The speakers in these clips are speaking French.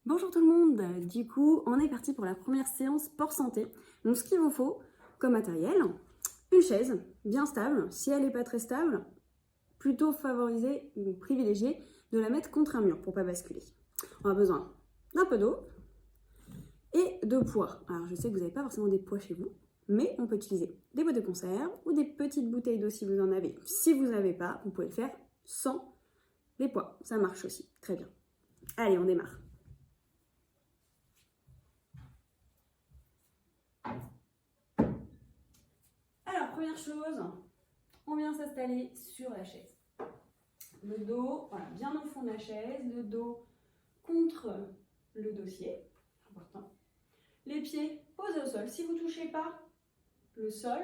Bonjour tout le monde, du coup on est parti pour la première séance sport santé. Donc ce qu'il vous faut comme matériel, une chaise bien stable, si elle n'est pas très stable, plutôt favoriser ou privilégier de la mettre contre un mur pour ne pas basculer. On a besoin d'un peu d'eau et de poids. Alors je sais que vous n'avez pas forcément des poids chez vous, mais on peut utiliser des boîtes de conserve ou des petites bouteilles d'eau si vous en avez. Si vous n'avez pas, vous pouvez le faire sans les poids, ça marche aussi, très bien. Allez, on démarre. Alors, première chose, on vient s'installer sur la chaise. Le dos, voilà, bien au fond de la chaise, le dos contre le dossier, important. Les pieds posés au sol. Si vous ne touchez pas le sol,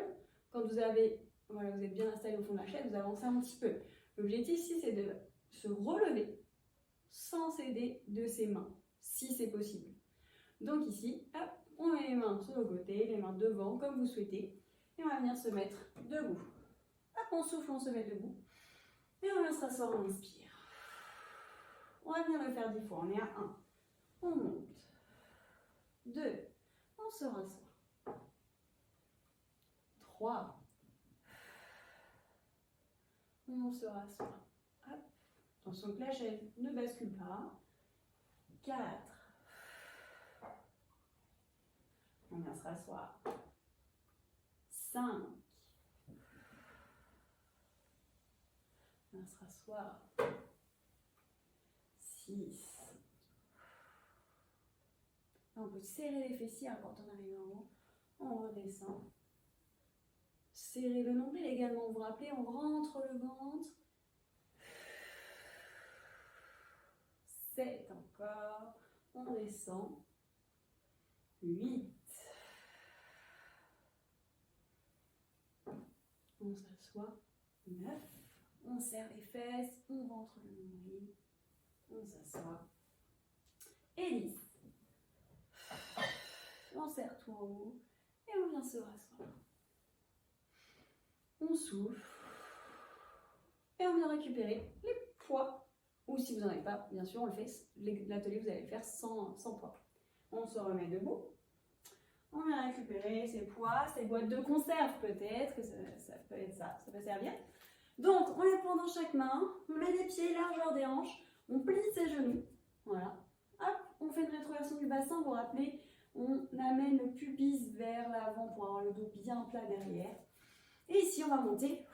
quand vous êtes bien installé au fond de la chaise, vous avancez un petit peu. L'objectif ici, c'est de se relever sans s'aider de ses mains, si c'est possible. Donc ici, hop, on met les mains sur le côté, les mains devant, comme vous souhaitez. Et on va venir se mettre debout. Hop, on souffle, on se met debout. Et on vient se rasseoir, on inspire. On va venir le faire 10 fois. On est à 1. On monte. 2. On se rassoit. 3. On se rassoit. Hop. Attention que la chaise ne bascule pas. 4. On vient se rasseoir. 5. On vient se rasseoir. 6. On peut serrer les fessiers quand on arrive en haut. On redescend. Serrer le nombril également. Vous vous rappelez, on rentre le ventre. 7 encore. On descend. 8. On s'assoit. 9. On serre les fesses. On rentre le nombril. On s'assoit. Et 10. On serre tout en haut. Et on vient se rasseoir. On souffle. Et on vient récupérer les poids. Ou si vous n'en avez pas, bien sûr, on le fait. L'atelier, vous allez le faire sans poids. On se remet debout. On vient récupérer ses poids, ses boîtes de conserve peut-être, ça peut être ça peut servir. Donc, on les prend dans chaque main, on met les pieds largeur des hanches, on plie ses genoux, voilà. Hop, on fait une rétroversion du bassin, vous vous rappelez, on amène le pubis vers l'avant pour avoir le dos bien plat derrière. Et ici, on va monter,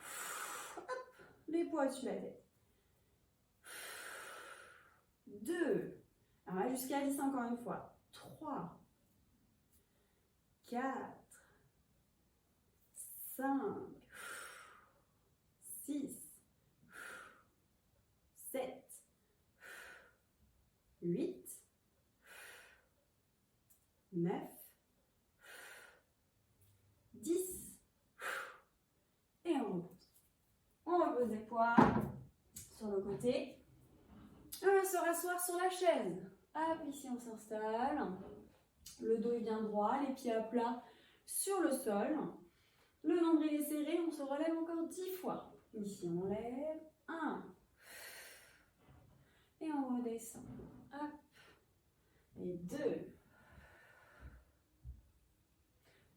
hop, les poids au-dessus de la tête. 2, alors là, jusqu'à 10 encore une fois. 3, 4, 5, 6, 7, 8, 9, 10. Et on repose. On repose les poids sur le côté. On va se rasseoir sur la chaise. Hop, ici on s'installe. Le dos est bien droit, les pieds à plat sur le sol. Le nombril est serré, on se relève encore 10 fois. Ici on lève. 1. Et on redescend. Hop. Et 2.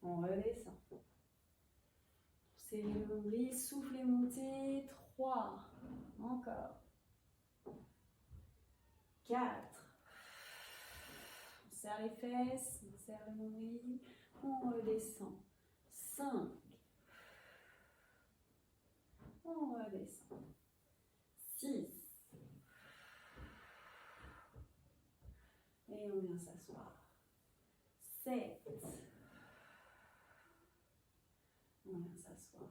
On redescend. Serrez le nombril, soufflez, montez. 3. Encore. 4. On serre les fesses, on serre le nombril, on redescend. 5. On redescend. 6. Et on vient s'asseoir. 7. On vient s'asseoir.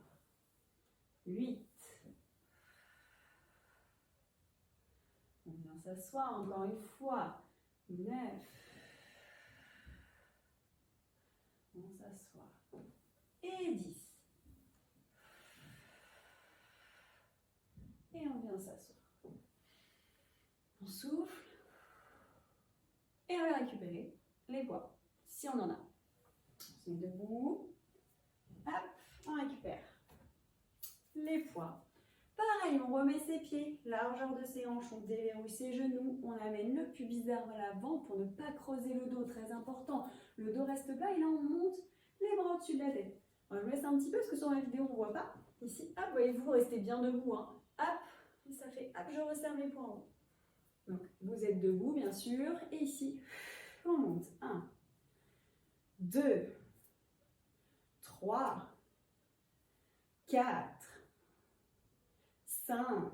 8. On vient s'asseoir encore une fois. 9. On s'assoit. Et 10. Et on vient s'asseoir. On souffle. Et on va récupérer les poids, si on en a. On se met debout. Hop, on récupère les poids. Pareil, on remet ses pieds, largeur de ses hanches, on déverrouille ses genoux, on amène le pubis vers l'avant pour ne pas creuser le dos, très important. Le dos reste plat et là on monte les bras au-dessus de la tête. Alors, je laisse un petit peu parce que sur la vidéo on ne voit pas. Ici, hop, voyez-vous, restez bien debout. Hein. Hop, et ça fait hop, je resserre mes poings en haut. Donc, vous êtes debout, bien sûr. Et ici, on monte. 1, 2, 3, 4, 5,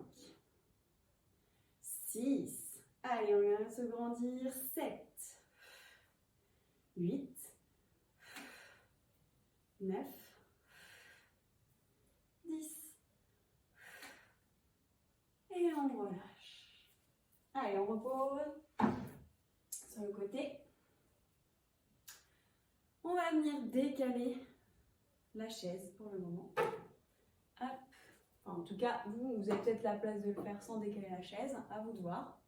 6. Allez, on vient de se grandir. 7, 8, 9, 10. Et on relâche. Allez, on repose sur le côté. On va venir décaler la chaise pour le moment. Hop. Enfin, en tout cas, vous avez peut-être la place de le faire sans décaler la chaise. À vous de voir.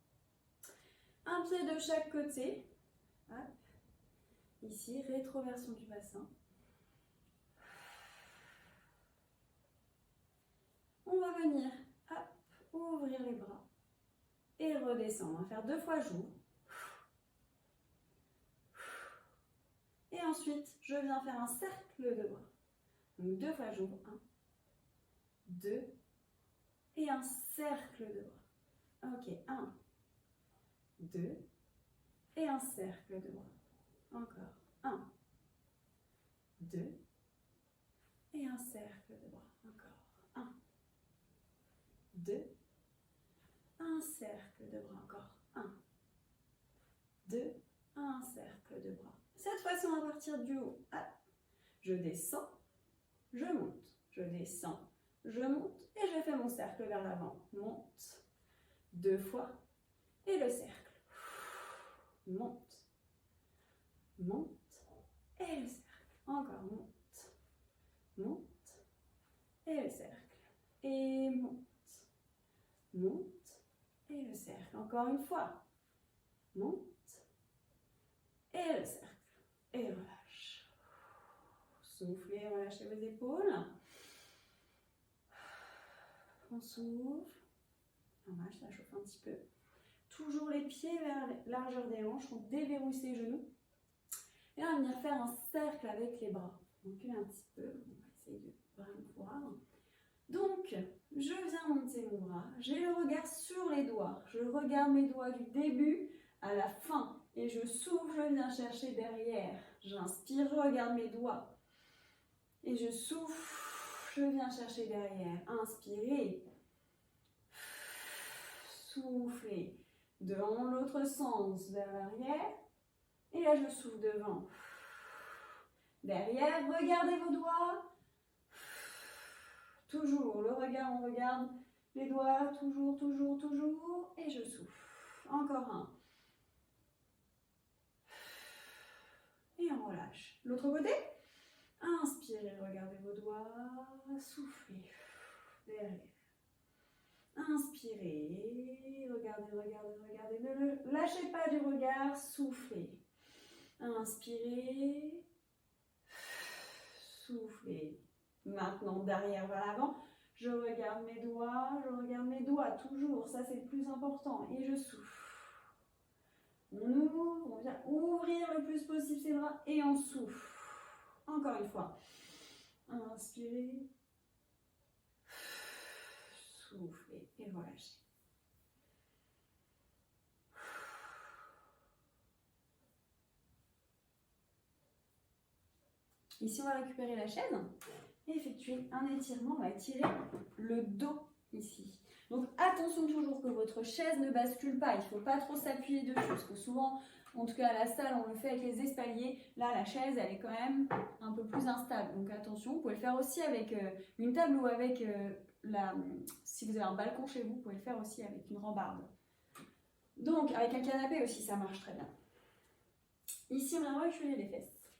Un pied de chaque côté. Hop. Ici, rétroversion du bassin. On va venir hop, ouvrir les bras et redescendre. On va faire 2 fois jour. Et ensuite, je viens faire un cercle de bras. Donc 2 fois jour. 1, 2 et un cercle de bras. Ok, 1, 2 et un cercle de bras. Encore. 1, 2 et un cercle de bras. Encore. 1, 2, un cercle de bras. Encore. 1, 2, un cercle de bras. Cette fois-ci, on va partir du haut. Hop. Je descends, je monte, je descends, je monte et je fais mon cercle vers l'avant. Monte, 2 fois et le cercle. Monte, monte et le cercle. Encore monte, monte et le cercle. Et monte, monte et le cercle. Encore une fois. Monte et le cercle. Et relâche. Soufflez, relâchez vos épaules. On souffle. Normal, ça chauffe un petit peu. Toujours les pieds vers la largeur des hanches. On déverrouille ses genoux. Et on va venir faire un cercle avec les bras. On recule un petit peu. On va essayer de vraiment voir. Donc, je viens monter mon bras. J'ai le regard sur les doigts. Je regarde mes doigts du début à la fin. Et je souffle, je viens chercher derrière. J'inspire, je regarde mes doigts. Et je souffle, je viens chercher derrière. Inspirez. Soufflez. Dans l'autre sens, vers l'arrière. Et là, je souffle devant. Derrière, regardez vos doigts. Toujours, le regard, on regarde les doigts. Toujours, toujours, toujours. Et je souffle. Encore un. Et on relâche. L'autre côté. Inspirez, regardez vos doigts. Soufflez. Derrière. Inspirez. Regardez, regardez, regardez. Ne lâchez pas du regard. Soufflez. Inspirez. Soufflez. Maintenant, derrière vers l'avant. Je regarde mes doigts. Toujours. Ça, c'est le plus important. Et je souffle. On ouvre, on vient ouvrir le plus possible ses bras et on souffle. Encore une fois. Inspirez. Soufflez et relâchez. Ici, on va récupérer la chaise et effectuer un étirement. On va étirer le dos ici. Donc attention toujours que votre chaise ne bascule pas, il ne faut pas trop s'appuyer dessus, parce que souvent, en tout cas à la salle, on le fait avec les espaliers. Là, la chaise, elle est quand même un peu plus instable. Donc attention, vous pouvez le faire aussi avec une table ou avec si vous avez un balcon chez vous, vous pouvez le faire aussi avec une rambarde. Donc avec un canapé aussi, ça marche très bien. Ici, on va reculer les fesses.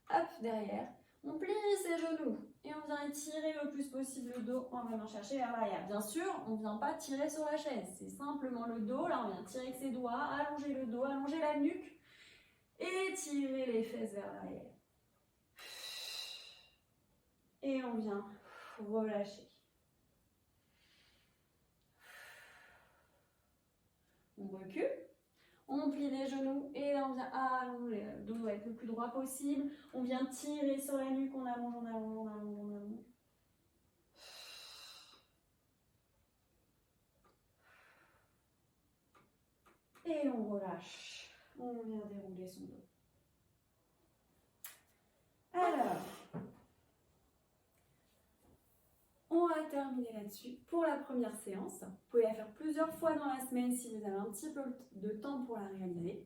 Hop, derrière. On plie ses genoux et on vient étirer le plus possible le dos en venant chercher vers l'arrière. Bien sûr, on ne vient pas tirer sur la chaise, c'est simplement le dos. Là, on vient tirer avec ses doigts, allonger le dos, allonger la nuque et tirer les fesses vers l'arrière. Et on vient relâcher. On recule. On plie les genoux et là on vient allonger. Le dos doit être le plus droit possible. On vient tirer sur la nuque. On allonge, on allonge, on allonge, on allonge. Et on relâche. On vient dérouler son dos. Alors, on va terminer là-dessus pour la première séance. Vous pouvez la faire plusieurs fois dans la semaine si vous avez un petit peu de temps pour la réaliser.